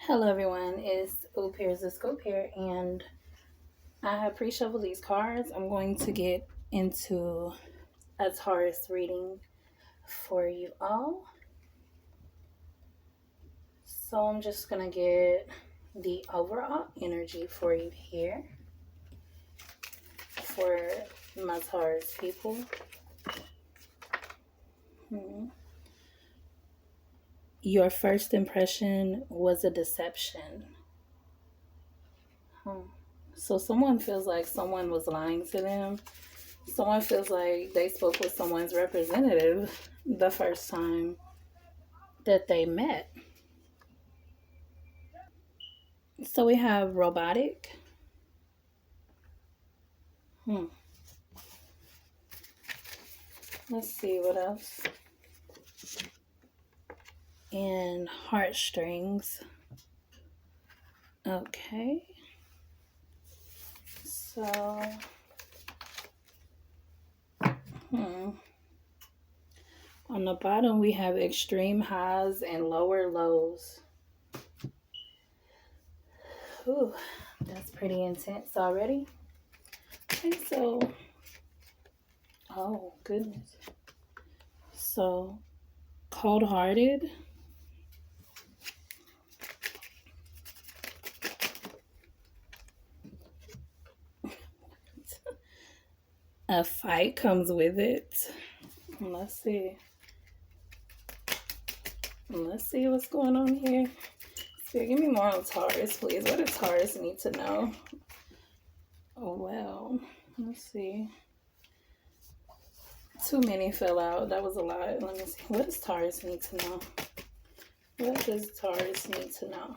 Hello everyone, it's Oop Here's the Scoop here, and I have pre-shuffled these cards. I'm going to get into a Taurus reading for you all. So I'm just gonna get the overall energy for you here for my Taurus people. Your first impression was a deception. So someone feels like someone was lying to them. Someone feels like they spoke with someone's representative the first time that they met. So we have robotic. Let's see what else. And heartstrings. Okay. So, on the bottom, we have extreme highs and lower lows. Ooh, that's pretty intense already. Okay, so, oh, goodness. So, cold-hearted. A fight comes with it. Let's see. Let's see what's going on here. Spirit, give me more on Taurus, please. What does Taurus need to know? Oh, well. Let's see. Too many fell out. That was a lot. Let me see. What does Taurus need to know? What does Taurus need to know?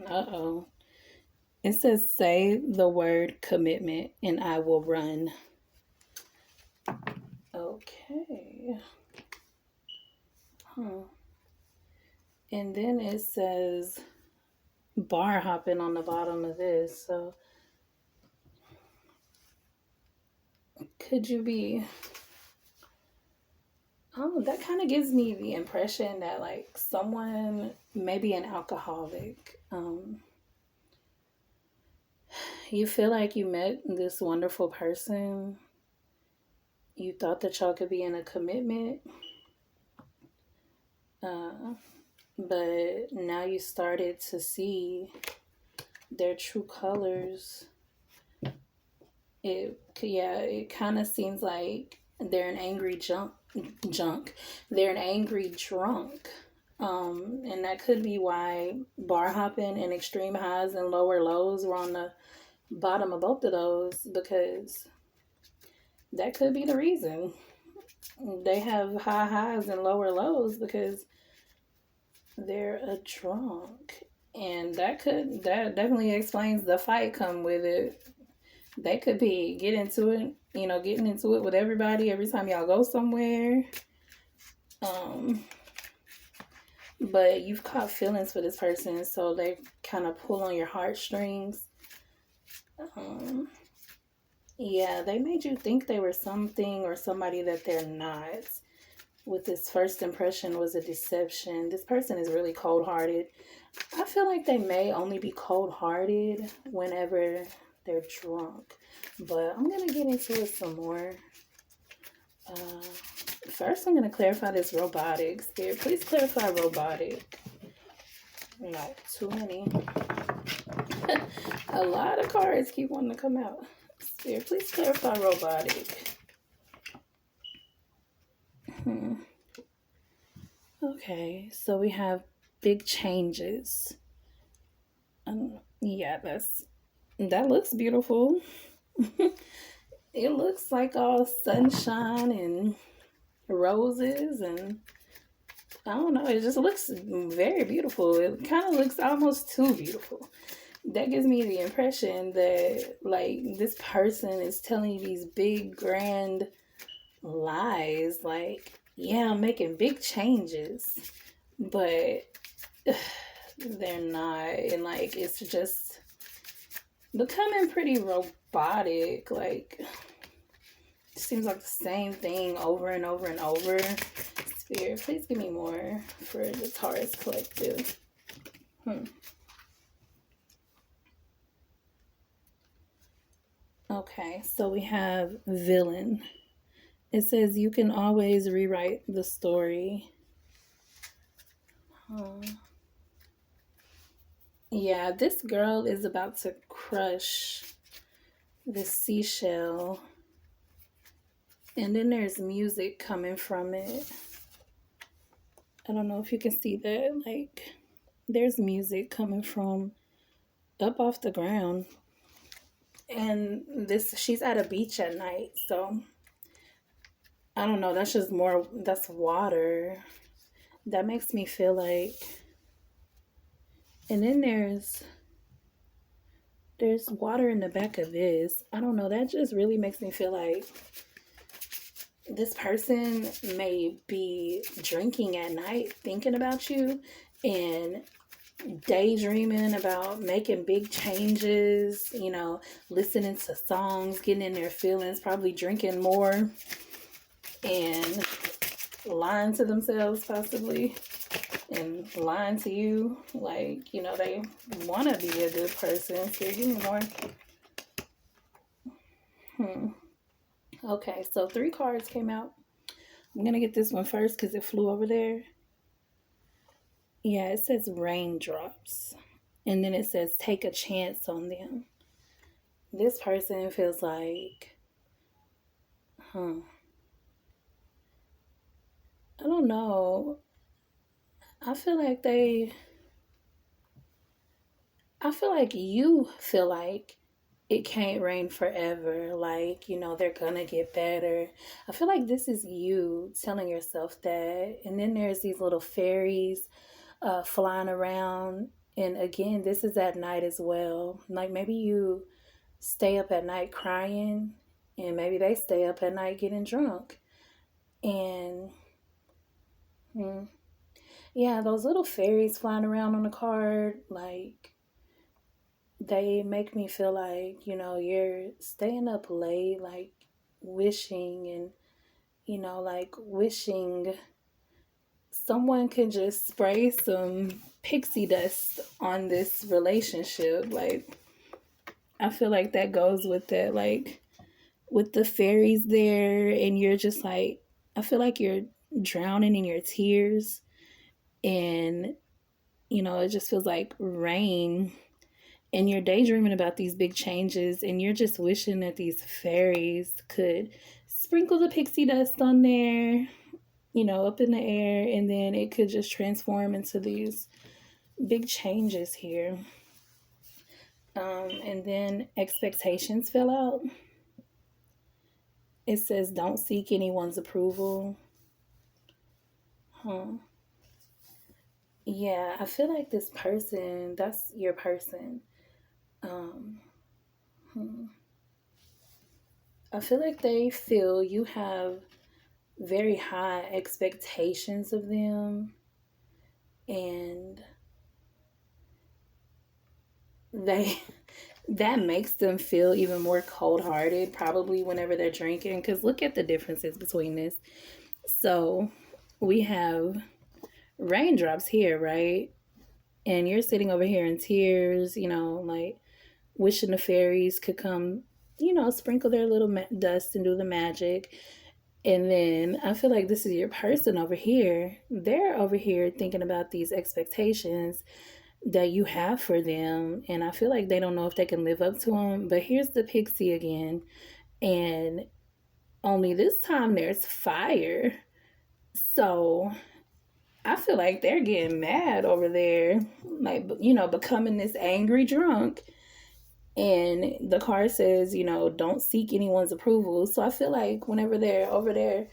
Uh-oh. It says, say the word commitment and I will run. Okay. And then it says bar hopping on the bottom of this. So could you be... Oh, that kind of gives me the impression that like someone, maybe an alcoholic, you feel like you met this wonderful person. You thought that y'all could be in a commitment. But now you started to see their true colors. It kind of seems like they're an angry junk. They're an angry drunk. And that could be why bar hopping and extreme highs and lower lows were on the bottom of both of those, because that could be the reason they have high highs and lower lows, because they're a drunk. And that definitely explains the fight come with it. They could be getting into it with everybody every time y'all go somewhere. But you've caught feelings for this person, so they kind of pull on your heartstrings. Yeah, they made you think they were something or somebody that they're not. With this first impression was a deception. This person is really cold-hearted. I feel like they may only be cold-hearted whenever they're drunk. But I'm going to get into it some more. First, I'm going to clarify this robotic. Spirit, please clarify robotic. Not too many. A lot of cards keep wanting to come out. Spirit, please clarify robotic. Okay, so we have big changes. Yeah, that looks beautiful. It looks like all sunshine and roses, and I don't know, it just looks very beautiful. It kind of looks almost too beautiful. That gives me the impression that like this person is telling you these big grand lies, like, yeah, I'm making big changes, but they're not. And like it's just becoming pretty robotic. Like it seems like the same thing over and over and over. Spirit, please give me more for the Taurus collective. Okay, so we have villain. It says you can always rewrite the story. Yeah, this girl is about to crush the seashell. And then there's music coming from it. I don't know if you can see that. Like, there's music coming from up off the ground. And she's at a beach at night. So, I don't know. That's just more, that's water. That makes me feel like. And then there's water in the back of this. I don't know. That just really makes me feel like this person may be drinking at night, thinking about you, and daydreaming about making big changes, listening to songs, getting in their feelings, probably drinking more, and lying to themselves possibly, and lying to you. Like, they want to be a good person. So give me more. Okay, so 3 cards came out. I'm going to get this one first because it flew over there. Yeah, it says raindrops. And then it says take a chance on them. This person feels like, I don't know. I feel like you feel like it can't rain forever. Like, they're gonna get better. I feel like this is you telling yourself that. And then there's these little fairies flying around. And again, this is at night as well. Like, maybe you stay up at night crying, and maybe they stay up at night getting drunk. And yeah, those little fairies flying around on the card, like, they make me feel like, you're staying up late, like wishing, and, like wishing someone could just spray some pixie dust on this relationship. Like, I feel like that goes with that, like with the fairies there, and you're just like, I feel like you're drowning in your tears, and, it just feels like rain, and you're daydreaming about these big changes, and you're just wishing that these fairies could sprinkle the pixie dust on there, up in the air, and then it could just transform into these big changes here. And then expectations fell out. It says don't seek anyone's approval. Yeah, I feel like this person, that's your person. I feel like they feel you have very high expectations of them, and they that makes them feel even more cold-hearted probably whenever they're drinking, because look at the differences between this. So we have raindrops here, right? And you're sitting over here in tears, like wishing the fairies could come, sprinkle their little dust and do the magic. And then I feel like this is your person over here. They're over here thinking about these expectations that you have for them. And I feel like they don't know if they can live up to them. But here's the pixie again. And only this time there's fire. So I feel like they're getting mad over there. Like, becoming this angry drunk. And the card says, don't seek anyone's approval. So I feel like whenever they're over there,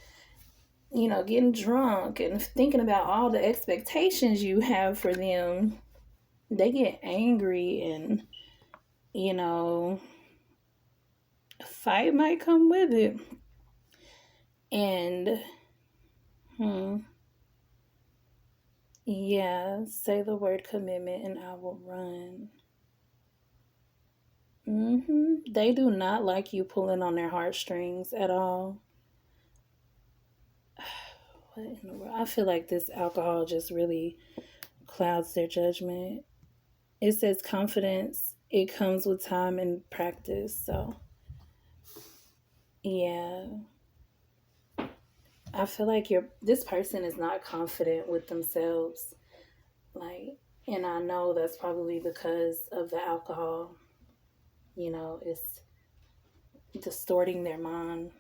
getting drunk and thinking about all the expectations you have for them, they get angry, and, a fight might come with it. And, yeah, say the word commitment and I will run. They do not like you pulling on their heartstrings at all. What in the world? I feel like this alcohol just really clouds their judgment. It says confidence, it comes with time and practice. So, yeah, I feel like this person is not confident with themselves. Like, and I know that's probably because of the alcohol. It's distorting their mind.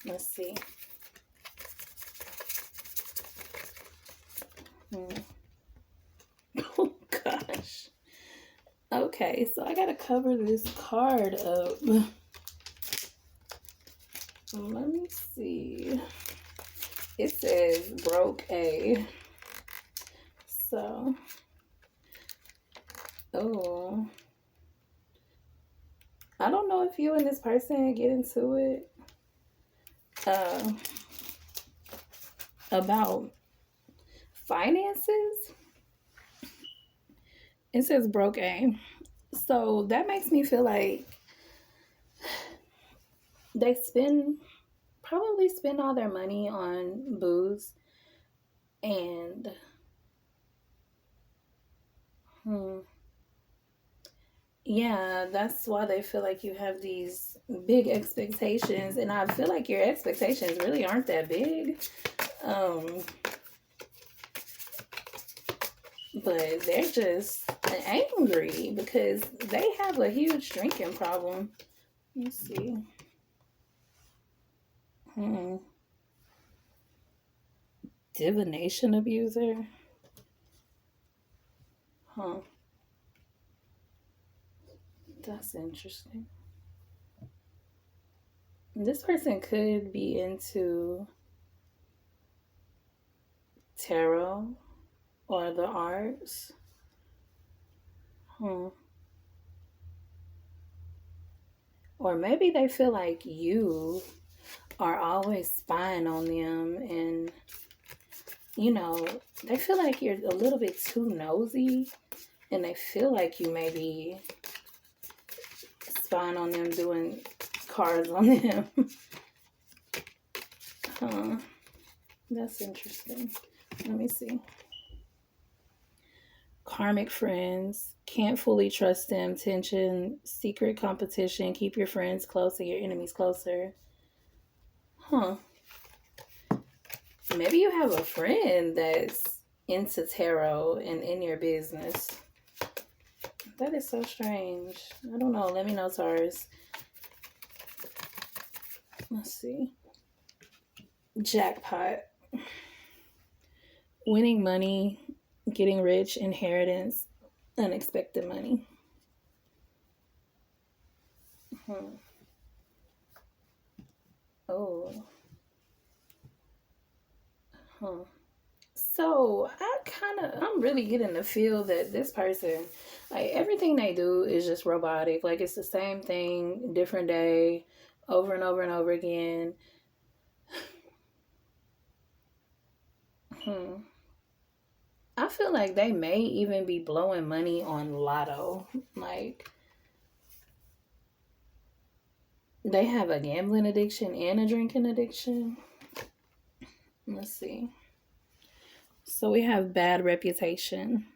Let's see. Hmm. Oh gosh. Okay, so I gotta cover this card up. Let me see. It says broke A. So, oh, I don't know if you and this person get into it uh, about finances. It says broke A. So that makes me feel like they probably spend all their money on booze and yeah, that's why they feel like you have these big expectations, and I feel like your expectations really aren't that big. But they're just angry because they have a huge drinking problem. Let's see. Divination abuser. Huh. That's interesting. This person could be into tarot or the arts. Or maybe they feel like you are always spying on them, and they feel like you're a little bit too nosy, and they feel like you may be spying on them, doing cards on them. Huh. That's interesting. Let me see. Karmic friends. Can't fully trust them. Tension. Secret competition. Keep your friends close and your enemies closer. Huh. Maybe you have a friend that's into tarot and in your business. That is so strange. I don't know. Let me know, Taurus. Let's see. Jackpot. Winning money, getting rich, inheritance, unexpected money. Oh. Huh. So I'm really getting the feel that this person, like everything they do is just robotic. Like it's the same thing, different day, over and over and over again. I feel like they may even be blowing money on lotto. Like they have a gambling addiction and a drinking addiction. Let's see. So we have bad reputation.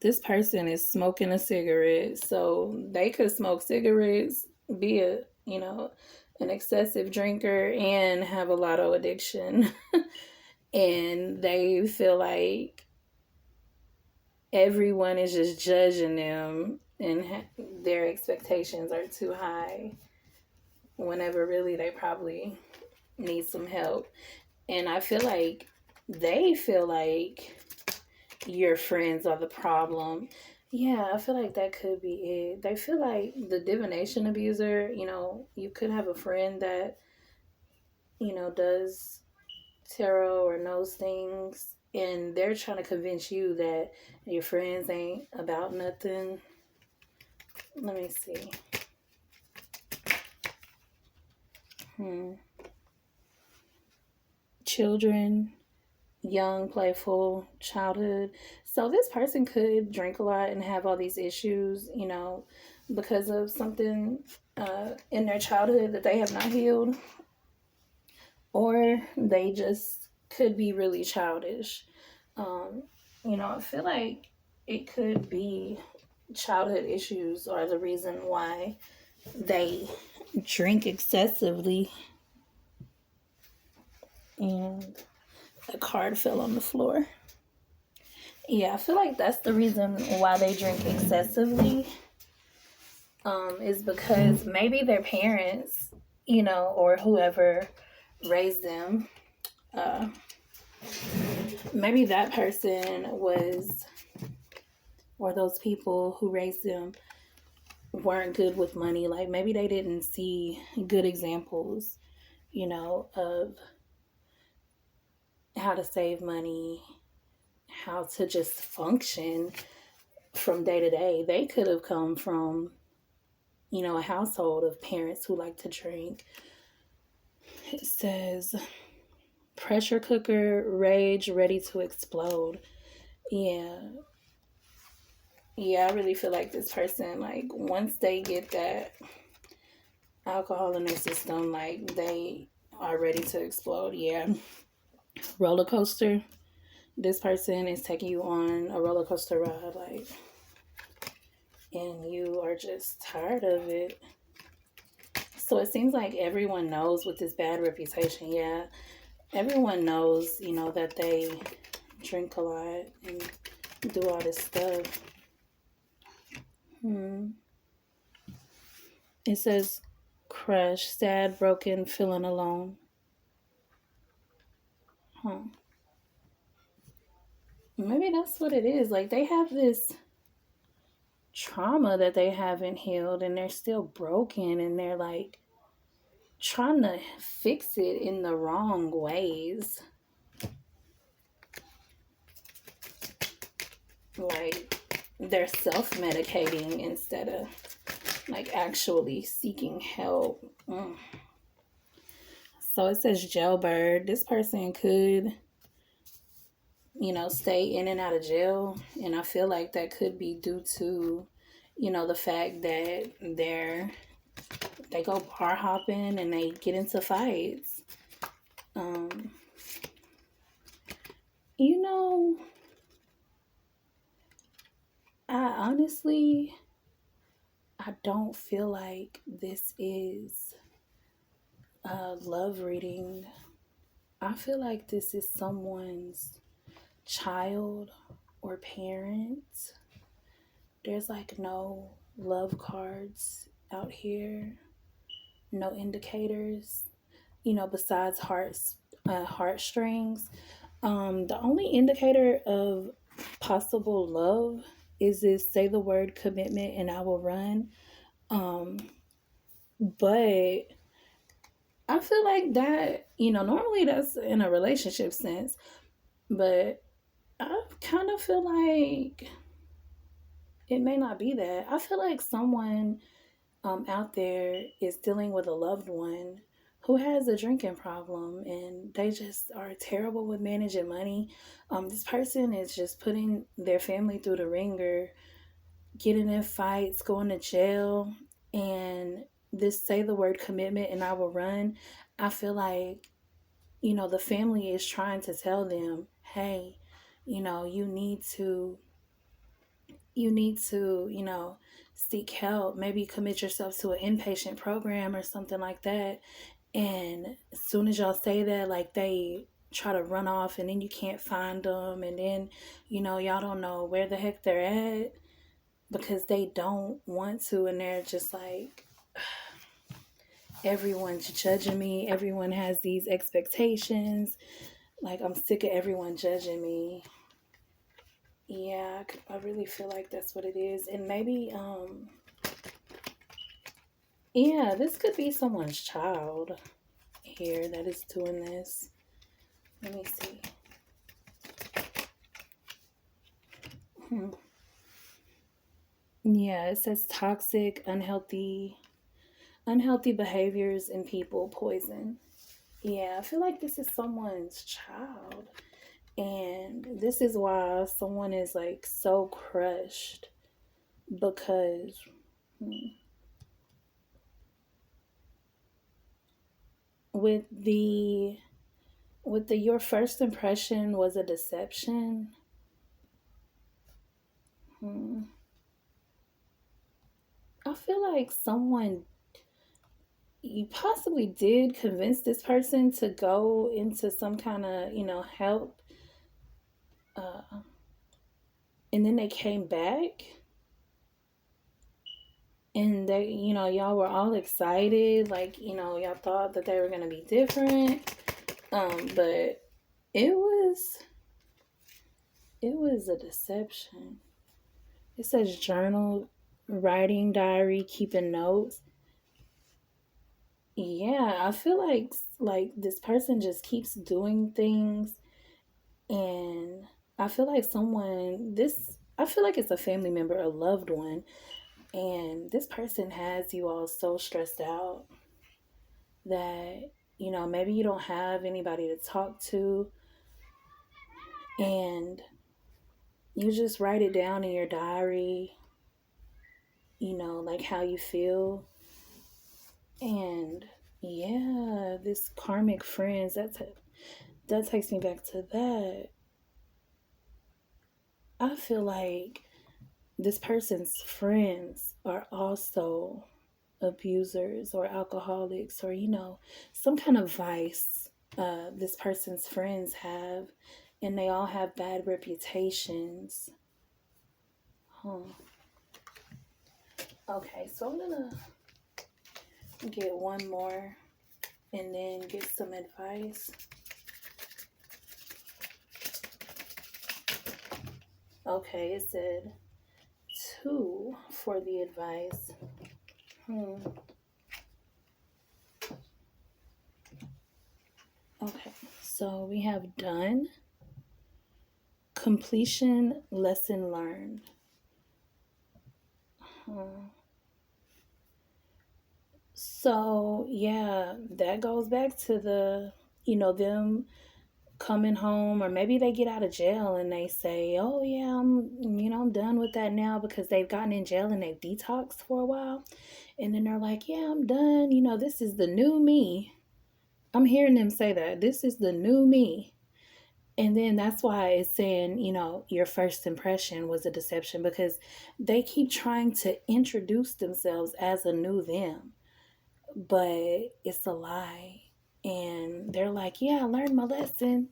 This person is smoking a cigarette, so they could smoke cigarettes, be an excessive drinker, and have a lotto addiction. And they feel like everyone is just judging them, and their expectations are too high, whenever really they probably need some help. And I feel like they feel like your friends are the problem. Yeah, I feel like that could be it. They feel like the divination abuser, you could have a friend that, does tarot or knows things, and they're trying to convince you that your friends ain't about nothing. Let me see. Children, young, playful childhood. So this person could drink a lot and have all these issues, because of something in their childhood that they have not healed. or they just could be really childish. Um, I feel like it could be childhood issues are the reason why they drink excessively. And a card fell on the floor. Yeah, I feel like that's the reason why they drink excessively. Is because maybe their parents, or whoever raised them, uh, maybe that person was, or those people who raised them weren't good with money. Like maybe they didn't see good examples, of how to save money, how to just function from day to day. They could have come from, a household of parents who like to drink. It says pressure cooker, rage, ready to explode. Yeah. Yeah, I really feel like this person, like, once they get that alcohol in their system, like, they are ready to explode. Yeah. Roller coaster. This person is taking you on a roller coaster ride, like, and you are just tired of it. So it seems like everyone knows with this bad reputation. Yeah. Everyone knows, that they drink a lot and do all this stuff. It says crush, sad, broken, feeling alone. Huh. Maybe that's what it is. Like they have this trauma that they haven't healed and they're still broken and they're like trying to fix it in the wrong ways. Like they're self medicating instead of like actually seeking help. So it says jailbird. This person could, stay in and out of jail. And I feel like that could be due to, the fact that they go bar hopping and they get into fights. Um, you know, I don't feel like this is a love reading. I feel like this is someone's child or parent. There's like no love cards out here, no indicators, besides heartstrings. The only indicator of possible love is this say the word commitment and I will run. But I feel like that, normally that's in a relationship sense, but I kind of feel like it may not be that. I feel like someone out there is dealing with a loved one who has a drinking problem and they just are terrible with managing money. This person is just putting their family through the ringer, getting in fights, going to jail, and this say the word commitment and I will run. I feel like, the family is trying to tell them, hey, you need to seek help, maybe commit yourself to an inpatient program or something like that. And as soon as y'all say that, like they try to run off and then you can't find them. And then, y'all don't know where the heck they're at because they don't want to. And they're just like, everyone's judging me. Everyone has these expectations. Like, I'm sick of everyone judging me. Yeah, I really feel like that's what it is. And maybe, yeah, this could be someone's child here that is doing this. Let me see. Yeah, it says toxic, unhealthy behaviors in people poison. Yeah, I feel like this is someone's child. And this is why someone is like so crushed because with the your first impression was a deception. Hmm. I feel like someone, you possibly did convince this person to go into some kind of, help, uh, and then they came back, and they, y'all were all excited, like, y'all thought that they were going to be different. But it was it was a deception. It says journal, writing diary, keeping notes. Yeah, I feel like this person just keeps doing things, and I feel like I feel like it's a family member, a loved one, and this person has you all so stressed out that, maybe you don't have anybody to talk to, and you just write it down in your diary, like how you feel. And yeah, this karmic friends, that takes me back to that. I feel like this person's friends are also abusers or alcoholics, or, some kind of vice this person's friends have, and they all have bad reputations. Huh. Okay, so I'm gonna get one more and then get some advice. Okay, it said two for the advice. Hmm. Okay, so we have done, completion, lesson learned. Hmm. So yeah, that goes back to them coming home, or maybe they get out of jail and they say, "Oh yeah, I'm done with that now," because they've gotten in jail and they've detoxed for a while, and then they're like, "Yeah, I'm done. This is the new me." I'm hearing them say that this is the new me. And then that's why it's saying, your first impression was a deception, because they keep trying to introduce themselves as a new them, but it's a lie. And they're like, "Yeah, I learned my lesson."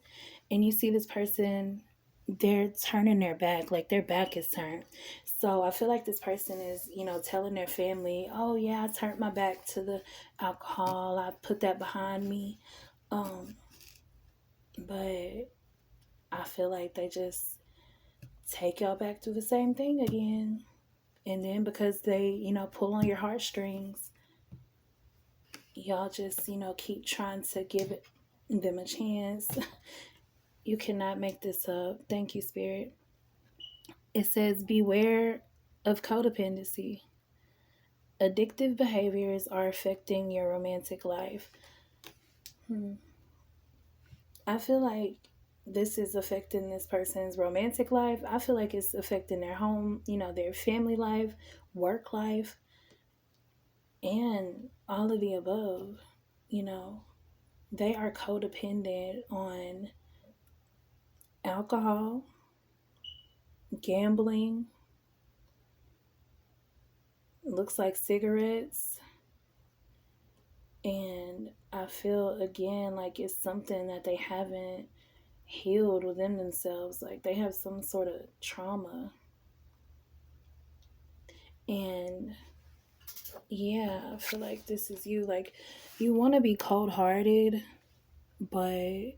And you see this person, they're turning their back, like their back is turned. So I feel like this person is, telling their family, "Oh yeah, I turned my back to the alcohol. I put that behind me." Um, but I feel like they just take y'all back to the same thing again. And then because they, pull on your heartstrings, y'all just, keep trying to give them a chance. You cannot make this up. Thank you, Spirit. It says, beware of codependency. Addictive behaviors are affecting your romantic life. Hmm. I feel like this is affecting this person's romantic life. I feel like it's affecting their home, their family life, work life, and all of the above. You know, they are codependent on alcohol, gambling, looks like cigarettes. And I feel again like it's something that they haven't healed within themselves. Like they have some sort of trauma. And yeah, I feel like this is you. Like you want to be cold hearted, but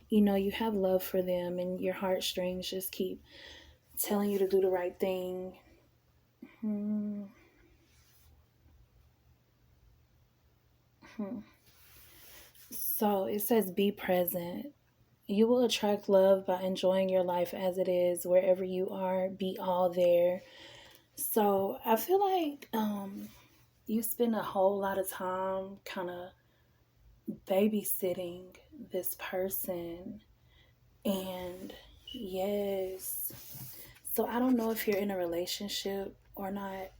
you have love for them, and your heartstrings just keep telling you to do the right thing. Hmm. Hmm. So it says, be present. You will attract love by enjoying your life as it is, wherever you are, be all there. So I feel like you spend a whole lot of time kind of babysitting this person. And yes, so I don't know if you're in a relationship or not,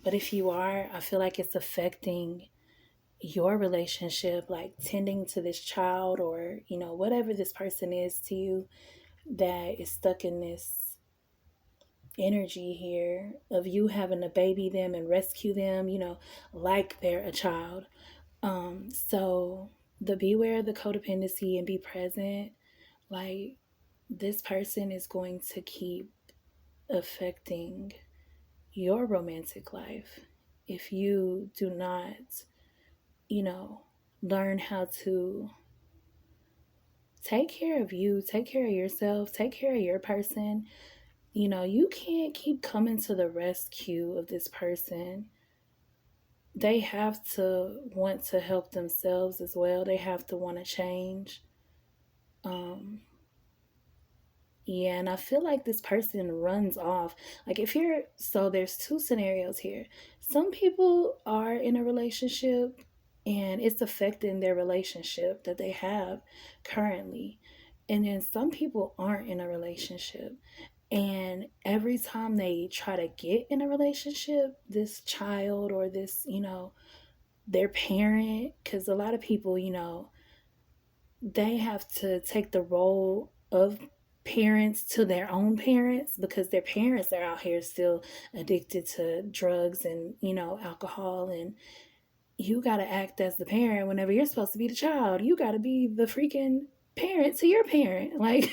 but if you are, I feel like it's affecting your relationship, like tending to this child or, whatever this person is to you that is stuck in this energy here of you having to baby them and rescue them, like they're a child. So the beware of the codependency and be present, like this person is going to keep affecting your romantic life if you do not, you know, learn how to take care of you, take care of yourself, take care of your person. You can't keep coming to the rescue of this person. They have to want to help themselves as well. They have to want to change. Um, Yeah, and I feel like this person runs off. Like, so there's two scenarios here. Some people are in a relationship and it's affecting their relationship that they have currently. And then some people aren't in a relationship. And every time they try to get in a relationship, this child or this, their parent, because a lot of people, they have to take the role of parents to their own parents because their parents are out here still addicted to drugs and alcohol, and you got to act as the parent whenever you're supposed to be the child. You got to be the freaking parent to your parent, like.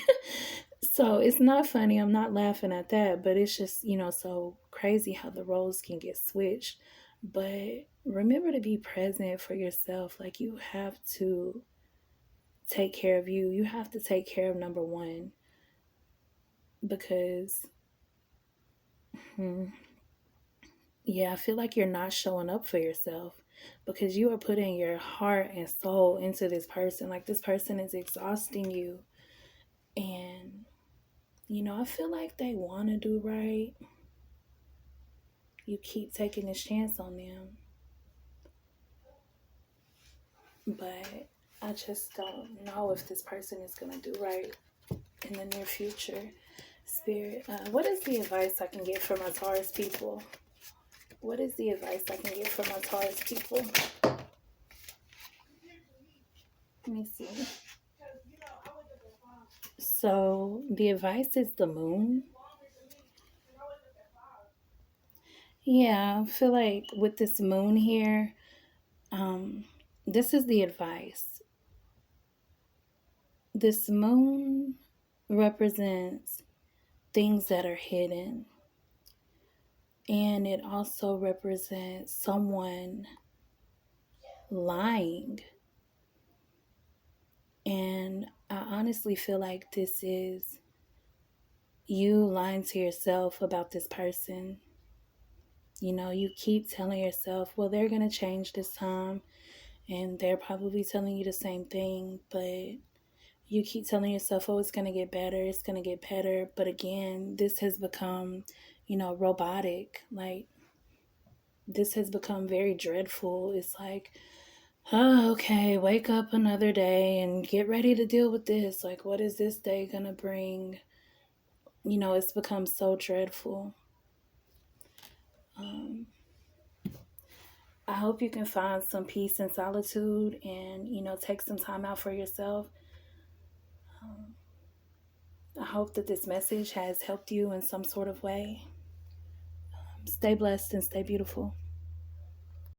So it's not funny, I'm not laughing at that, but it's just so crazy how the roles can get switched. But remember to be present for yourself. Like, you have to take care of you. You have to take care of number one because, hmm, yeah, I feel like you're not showing up for yourself because you are putting your heart and soul into this person. Like, this person is exhausting you. And, I feel like they want to do right. You keep taking this chance on them. But I just don't know if this person is going to do right in the near future. Spirit, what is the advice I can get for my Taurus people? What is the advice I can get for my Taurus people? Let me see. So the advice is the moon. Yeah, I feel like with this moon here, um, this is the advice. This moon represents things that are hidden, and it also represents someone lying. And I honestly feel like this is you lying to yourself about this person. You keep telling yourself, well, they're going to change this time, and they're probably telling you the same thing, but you keep telling yourself, oh, it's going to get better, it's going to get better. But again, this has become, robotic. Like, this has become very dreadful. It's like, oh, okay, wake up another day and get ready to deal with this. Like, what is this day going to bring? It's become so dreadful. Um, I hope you can find some peace and solitude and, take some time out for yourself. Um, I hope that this message has helped you in some sort of way. Stay blessed and stay beautiful.